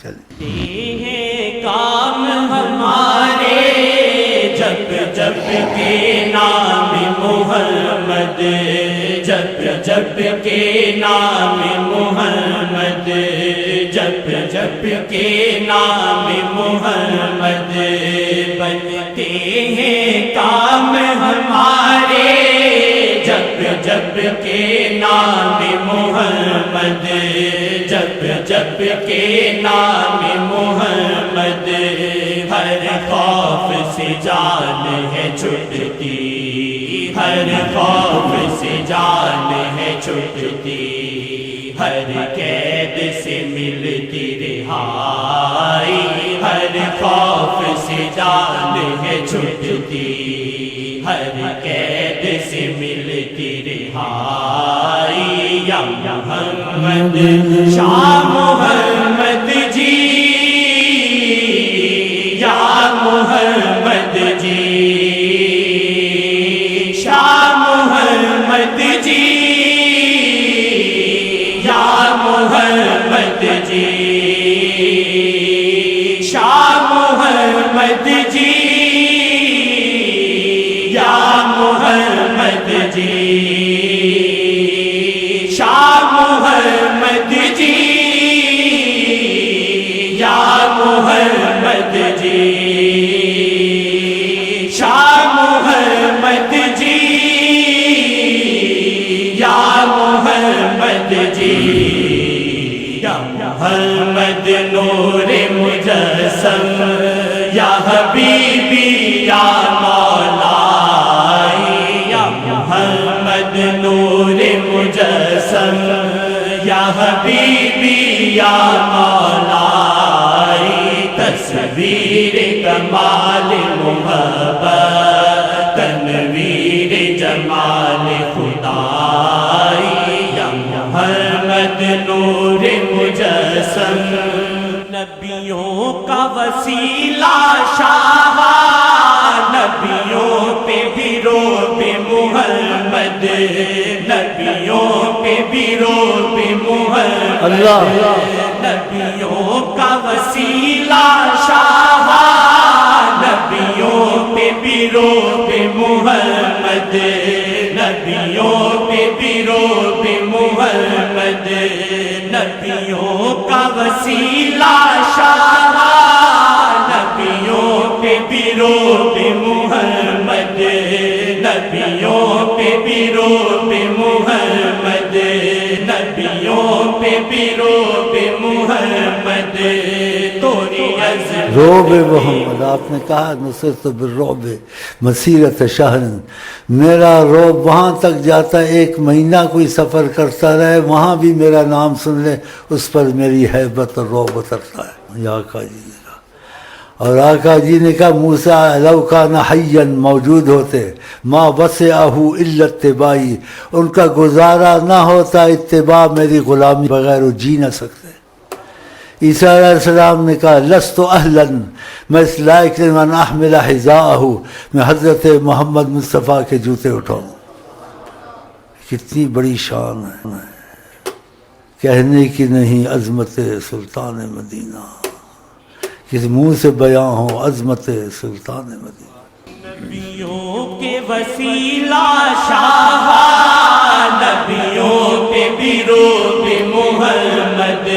چلیں کام ہمارے جب جب کے نام محمد، جب جب کے نام محمد، جب جب کے نام محمد، بنتے ہیں کام ہمارے جب جب کے نام محمد، جب جب کے نام محمد، ہر خوف سے جان ہے چھٹتی، ہر خوف سے جان ہے چھٹتی، ہر قید سے ملتی رہائی، ہر خوف سے جان ہے چھٹتی، ہر قید سے ملتی رہائی، یا محمد شاہ محمد جی، یا محمد جی، شاہ محمد جی، یا محمد جی، شاہ محمد جی، یا محمد جی، شاہ محمد جی، یا محمد جی، شاہ محمد جی، یا محمد جی، یا محمد نور مجسم، یا حبیبی یا مولا، یا محمد نور مجسم، یا حبیبی یا مولا، تصویر کمال محبت، تنویر جمال خدائی، یا محمد نور مجسم، نبیوں کا وسیلہ شاہ، نبیوں پہ بھی روب محمد، نبیوں پہ بھی روب محمد، اللہ نبیوں کا وسیلہ شاہ، نبیوں پہ بھی روب محمد، نبیوں پہ بھی روب محمد، نبیوں کا وسیلہ شاہ، نبیوں پہ بھی روب محمد، نبیوں پہ بھی روب محمد، نبیوں پہ بھی روب محمد، توری عظمت روب محمد، آپ نے کہا نصرت بالرعب مسیرت شہر، میرا روب وہاں تک جاتا ہے، ایک مہینہ کوئی سفر کرتا رہے، وہاں بھی میرا نام سن لے، اس پر میری ہیبت اور روب اترتا ہے۔ یہ آقا جی نے کہا، اور آقا جی نے کہا موسیٰ لو کان حیا موجود ہوتے ما وسعہ الا اتباعی، ان کا گزارا نہ ہوتا اتباع میری غلامی بغیر وہ جی نہ سکتے۔ عیسیٰ علیہ السلام نے کہا لست اہلا، میں اس لائق نہیں من احمل حذاءہ، میں حضرت محمد مصطفیٰ کے جوتے اٹھاؤں۔ کتنی بڑی شان ہے، کہنے کی نہیں عظمت سلطان مدینہ، کس منہ سے بیاں ہو عظمت سلطان مدینہ۔ نبیوں کے وسیلہ شاہ، نبیوں پہ بھی روب محمد،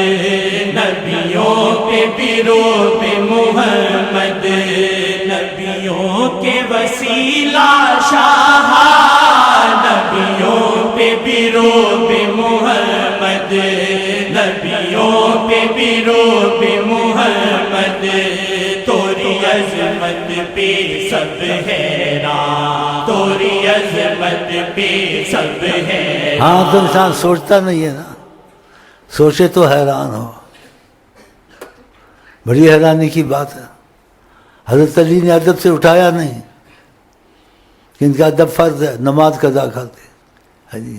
نبیوں پہ بھی روب محمد، نبیوں کے وسیلہ شاہ، نبیوں پہ بھی روب محمد، نبیوں پہ بھی روب محمد، توری عظمت پہ سب حیران، توری عظمت پہ سب حیران۔ ہاں تو انسان سوچتا نہیں ہے نا، سوچے تو حیران ہو، بڑی حیرانی کی بات ہے۔ حضرت علی نے ادب سے اٹھایا نہیں کہ ان کا ادب فرض ہے، نماز قضا کرتے۔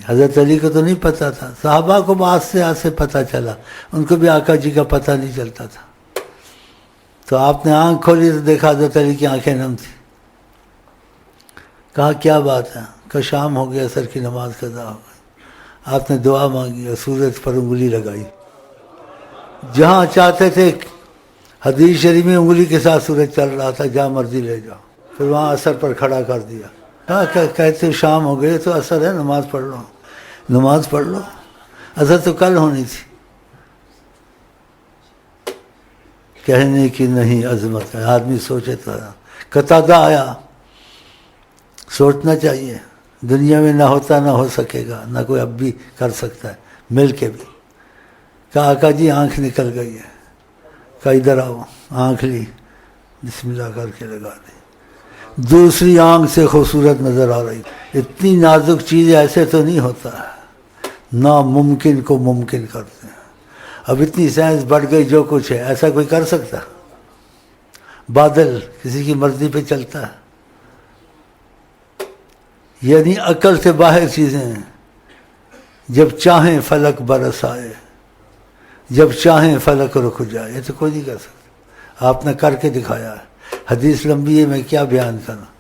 حضرت علی کو تو نہیں پتہ تھا، صحابہ کو آہستہ آہستہ پتہ چلا، ان کو بھی آقا جی کا پتہ نہیں چلتا تھا۔ تو آپ نے آنکھ کھولی تو دیکھا حضرت علی کی آنکھیں نم تھیں۔ کہا کیا بات ہے؟ کہ شام ہو گیا، عصر کی نماز قضا ہو گئی۔ آپ نے دعا مانگی اور سورج پر انگلی لگائی، جہاں چاہتے تھے حدیث شریف میں انگلی کے ساتھ سورج چل رہا تھا، جہاں مرضی لے جاؤ، پھر وہاں اثر پر کھڑا کر دیا۔ ہاں کہتے شام ہو گئے تو اثر ہے، نماز پڑھ لو، نماز پڑھ لو، اثر تو کل ہونی تھی۔ کہنے کی نہیں عظمت ہے، آدمی سوچے تو قتادہ آیا، سوچنا چاہیے، دنیا میں نہ ہوتا نہ ہو سکے گا، نہ کوئی اب بھی کر سکتا ہے مل کے بھی۔ کہا آقا جی آنکھ نکل گئی ہے، کہا ادھر آؤ، آنکھ لی، بسم اللہ کر کے لگا دی، دوسری آنکھ سے خوبصورت نظر آ رہی۔ اتنی نازک چیز ایسے تو نہیں ہوتا ہے، ناممکن کو ممکن کرتے ہیں۔ اب اتنی سائنس بڑھ گئی، جو کچھ ہے ایسا کوئی کر سکتا؟ بادل کسی کی مرضی پہ چلتا ہے؟ یعنی عقل سے باہر چیزیں ہیں۔ جب چاہیں فلک برس آئے، جب چاہیں فلک رک جائے، یہ تو کوئی نہیں کر سکتا، آپ نے کر کے دکھایا ہے۔ حدیث لمبی ہے، میں کیا بیان کروں،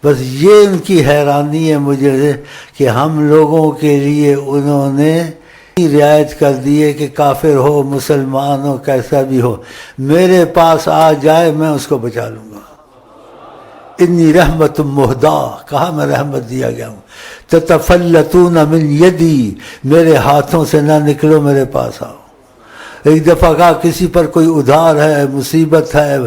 بس یہ ان کی حیرانی ہے مجھے کہ ہم لوگوں کے لیے انہوں نے رعایت کر دی ہے کہ کافر ہو مسلمان ہو کیسا بھی ہو، میرے پاس آ جائے میں اس کو بچا لوں گا۔ انی رحمت مہدا، کہا میں رحمت دیا گیا ہوں، تتفلتون من یدی، میرے ہاتھوں سے نہ نکلو، میرے پاس آؤ۔ ایک دفعہ کہا کسی پر کوئی ادھار ہے، مصیبت ہے،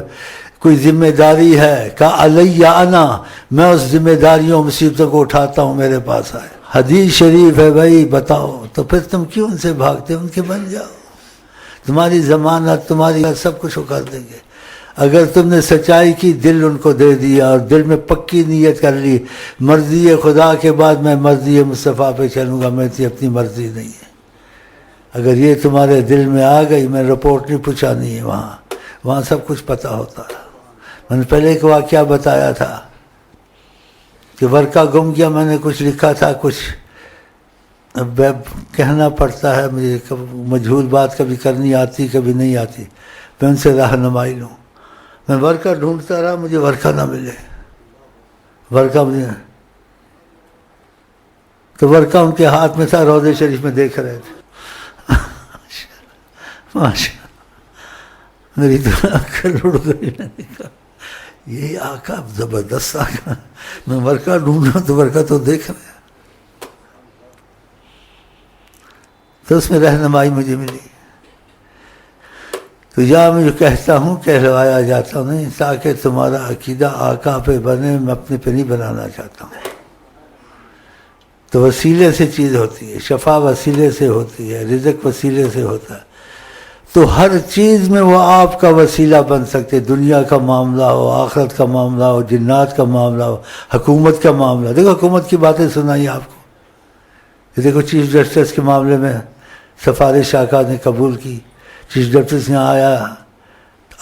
کوئی ذمہ داری ہے، کہا علی انا، میں اس ذمہ داریوں مصیبتوں کو اٹھاتا ہوں، میرے پاس آئے۔ حدیث شریف ہے بھائی، بتاؤ تو پھر تم کیوں ان سے بھاگتے؟ ان کے بن جاؤ، تمہاری ضمانت، تمہاری سب کچھ وہ کر دیں گے۔ اگر تم نے سچائی کی، دل ان کو دے دیا اور دل میں پکی نیت کر لی، مرضی خدا کے بعد میں مرضی مصطفیٰ پہ چلوں گا، میں اپنی مرضی نہیں ہے۔ اگر یہ تمہارے دل میں آ گئی، میں رپورٹ نہیں پہنچانی ہے، وہاں سب کچھ پتہ ہوتا ہے۔ میں نے پہلے ایک واقعہ بتایا تھا کہ ورقہ گم گیا، میں نے کچھ لکھا تھا، کچھ کہنا پڑتا ہے مجھے، مجہول بات کبھی کرنی آتی کبھی نہیں آتی، میں ان سے رہنمائی لوں۔ میں ورقہ ڈھونڈتا رہا، مجھے ورقہ نہ ملے، ورقہ مجھے، تو ورقہ ان کے ہاتھ میں تھا، روضہ شریف میں دیکھ رہے تھے۔ ماشاء اللہ، میری تو عقل اڑ گئی، میں نے کہا یہ آقا زبردست آقا، میں ورقہ ڈھونڈ رہا ہوں تو ورقہ تو دیکھ رہے ہیں۔ تو اس میں رہنمائی مجھے ملی، تو یا میں جو کہتا ہوں کہلوایا جاتا ہوں نہیں، تاکہ تمہارا عقیدہ آقا پہ بنے، میں اپنے پہ نہیں بنانا چاہتا ہوں۔ تو وسیلے سے چیز ہوتی ہے، شفا وسیلے سے ہوتی ہے، رزق وسیلے سے ہوتا ہے، تو ہر چیز میں وہ آپ کا وسیلہ بن سکتے، دنیا کا معاملہ ہو، آخرت کا معاملہ ہو، جنات کا معاملہ ہو، حکومت کا معاملہ۔ دیکھو حکومت کی باتیں سنائی آپ کو، یہ دیکھو چیف جسٹس کے معاملے میں سفارش آقا نے قبول کی، چیف جسٹس یہاں آیا،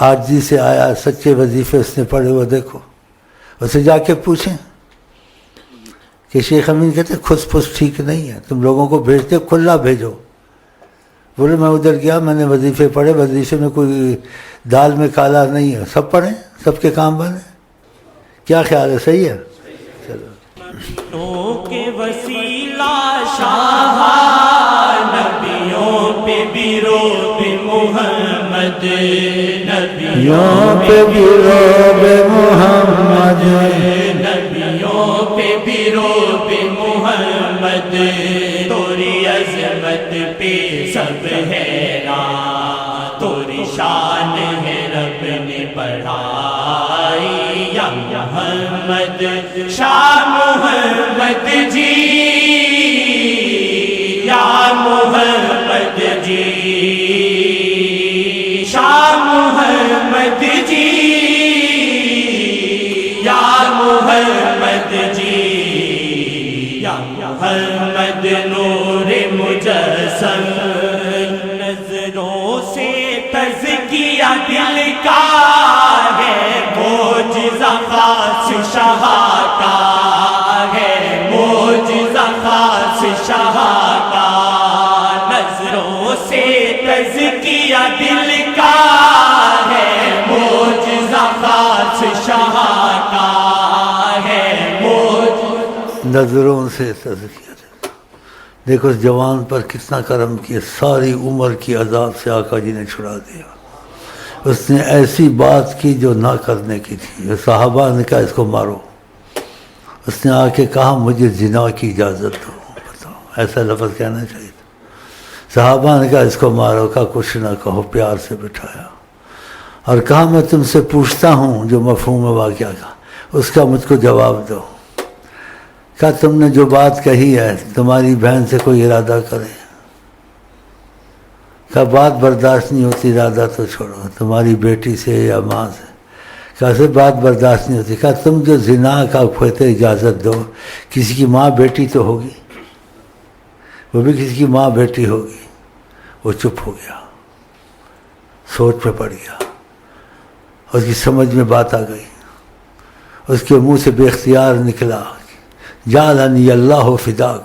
عاجزی سے آیا، سچے وظیفے اس نے پڑھے، وہ دیکھو، اسے جا کے پوچھیں کہ شیخ امین کہتے خس پس ٹھیک نہیں ہے، تم لوگوں کو بھیجتے کھلا بھیجو۔ بولے میں ادھر گیا، میں نے وظیفے پڑھے، وظیفے میں کوئی دال میں کالا نہیں ہے، سب پڑھیں، سب کے کام بنے۔ کیا خیال ہے، صحیح ہے؟ چلو کے وسیلہ شاہ، نبیوں پہ بھی روب محمد، نبیوں پہ بھی روب محمد، نبیوں پہ بھی روب محمد، توری عظمت پہ سب حیران، توری شان ہے رب نے بڑھائی، یا محمد شاہ محمد جی، یا محمد جی، شاہ محمد جی، یا محمد جی، یا محمد نور مجسم، نظروں سے تزکیہ دل کا ہے، معجزہ خاص شاہ کا ہے، معجزہ خاص شاہ کا، نظروں سے تزکیہ دل کا ہے، معجزہ خاص شاہ کا ہے، نظروں سے تزکیہ۔ دیکھو اس جوان پر کتنا کرم کیا، ساری عمر کی عذاب سے آقا جی نے چھڑا دیا، اس نے ایسی بات کی جو نہ کرنے کی تھی. صحابہ نے کہا اس کو مارو. اس نے آ کے کہا مجھے زنا کی اجازت دو. بتاؤ ایسا لفظ کہنا چاہیے تھا. صحابہ نے کہا اس کو مارو. کہا کچھ نہ کہو. پیار سے بٹھایا اور کہا میں تم سے پوچھتا ہوں جو مفہوم واقعہ کا اس کا مجھ کو جواب دو. کہا تم نے جو بات کہی ہے تمہاری بہن سے کوئی ارادہ کرے. کہا بات برداشت نہیں ہوتی. ارادہ تو چھوڑو. تمہاری بیٹی سے یا ماں سے. کہا سے بات برداشت نہیں ہوتی. کہا تم جو زنا کا کہتے اجازت دو کسی کی ماں بیٹی تو ہوگی. وہ بھی کسی کی ماں بیٹی ہوگی. وہ چپ ہو گیا. سوچ پہ پڑ گیا. اس کی سمجھ میں بات آ گئی. اس کے منہ سے بے اختیار نکلا جعلنی اللہ فداک.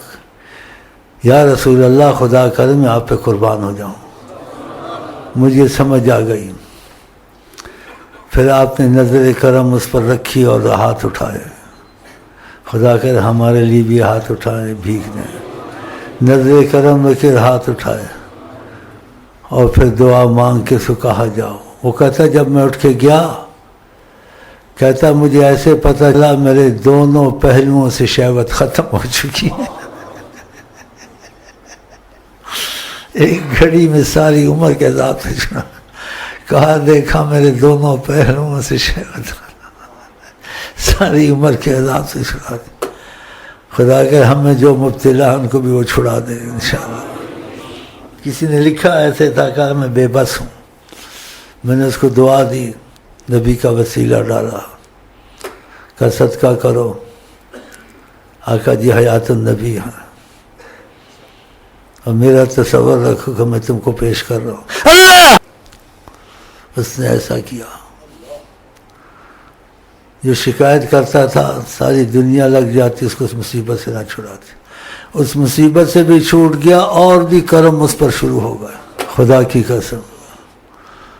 یا رسول اللہ خدا کرے میں آپ پہ قربان ہو جاؤں. مجھے سمجھ آ گئی. پھر آپ نے نظر کرم اس پر رکھی اور ہاتھ اٹھائے. خدا کرے ہمارے لیے بھی ہاتھ اٹھائے بھیکنے. نظر کرم رکھے ہاتھ اٹھائے اور پھر دعا مانگ کے سو کہا جاؤ. وہ کہتا جب میں اٹھ کے گیا کہتا مجھے ایسے پتہ چلا میرے دونوں پہلوؤں سے شہوت ختم ہو چکی ہے. ایک گھڑی میں ساری عمر کے عذاب سے چھڑا. کہا دیکھا میرے دونوں پہلوؤں سے شہوت ساری عمر کے عذاب سے چھڑا دے. خدا کہ ہمیں جو مبتلا ان کو بھی وہ چھڑا دے انشاءاللہ. کسی نے لکھا ایسے تھا کہا میں بے بس ہوں. میں نے اس کو دعا دی. نبی کا وسیلہ ڈالا. کا صدقہ کرو. آقا جی حیات النبی ہیں اور میرا تصور رکھو کہ میں تم کو پیش کر رہا ہوں. اس نے ایسا کیا. جو شکایت کرتا تھا ساری دنیا لگ جاتی اس کو اس مصیبت سے نہ چھڑاتی. اس مصیبت سے بھی چھوٹ گیا اور بھی کرم اس پر شروع ہو گیا. خدا کی قسم.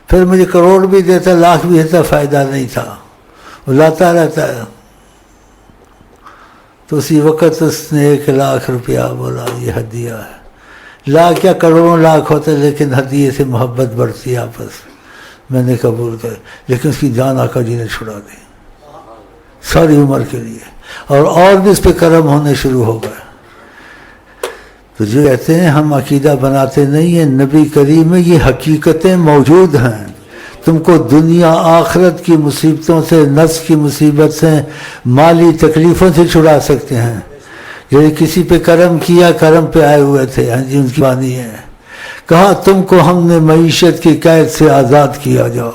پھر مجھے کروڑ بھی دیتا لاکھ بھی دیتا فائدہ نہیں تھا. وہ لاتا رہتا ہے. تو اسی وقت اس نے 1,00,000 روپیہ بولا یہ ہدیہ ہے. لاکھ یا کروڑوں لاکھ ہوتے لیکن ہدیے سے محبت بڑھتی ہے آپس. میں نے قبول کر لیکن اس کی جان آقا جی نے چھڑا دی ساری عمر کے لیے. اور بھی اس پہ کرم ہونے شروع ہو گئے. تو جو کہتے ہیں ہم عقیدہ بناتے نہیں ہیں نبی کریم میں یہ حقیقتیں موجود ہیں. تم کو دنیا آخرت کی مصیبتوں سے نفس کی مصیبت سے مالی تکلیفوں سے چھڑا سکتے ہیں. جو کسی پہ کرم کیا کرم پہ آئے ہوئے تھے ہاں جی ان کی بانی ہے. کہا تم کو ہم نے معیشت کی قید سے آزاد کیا جاؤ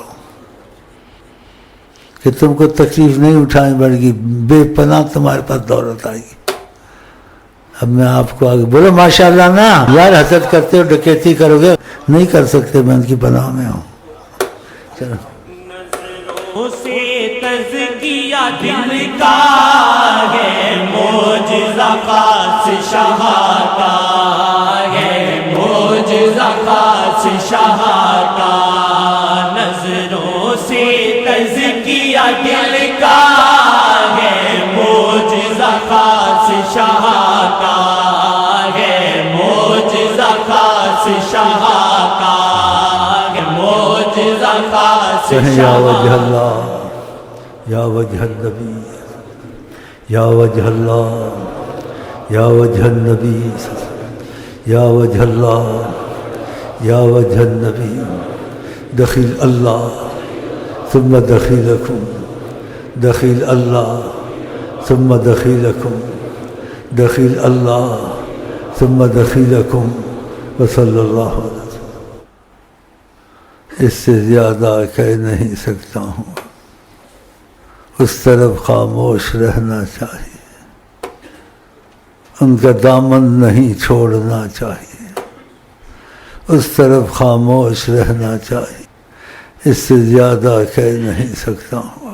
کہ تم کو تکلیف نہیں اٹھانی پڑے گی. بے پناہ تمہارے پاس دولت آئے گی. اب میں آپ کو آگے بولو ماشاءاللہ نا. یار حسد کرتے ہو ڈکیتی کرو گے نہیں کر سکتے. میں ان کی پناہ میں ہوں. چلو نظروں سے تزکیہ دل کا ہے معجزہ خاص شاہ کا ہے معجزہ خاص شاہ کا. نظروں سے تزکیہ دل کا ہے معجزہ خاص شاہ کا ہے معجزہ خاص شاہ کا ہے معجزہ خاص یا وجہ اللہ یا وجہ النبی یا وجہ اللہ یا وجہ النبی یا وجہ اللہ یا وجہ النبی. دخیل اللہ ثم دخیلکم دخیل اللہ ثم دخیلکم دخیل اللہ ثم دخیلکم وصلی اللہ علیہ وسلم. اس سے زیادہ کہہ نہیں سکتا ہوں. اس طرف خاموش رہنا چاہیے. ان کا دامن نہیں چھوڑنا چاہیے. اس طرف خاموش رہنا چاہیے. اس سے زیادہ کہہ نہیں سکتا ہوں.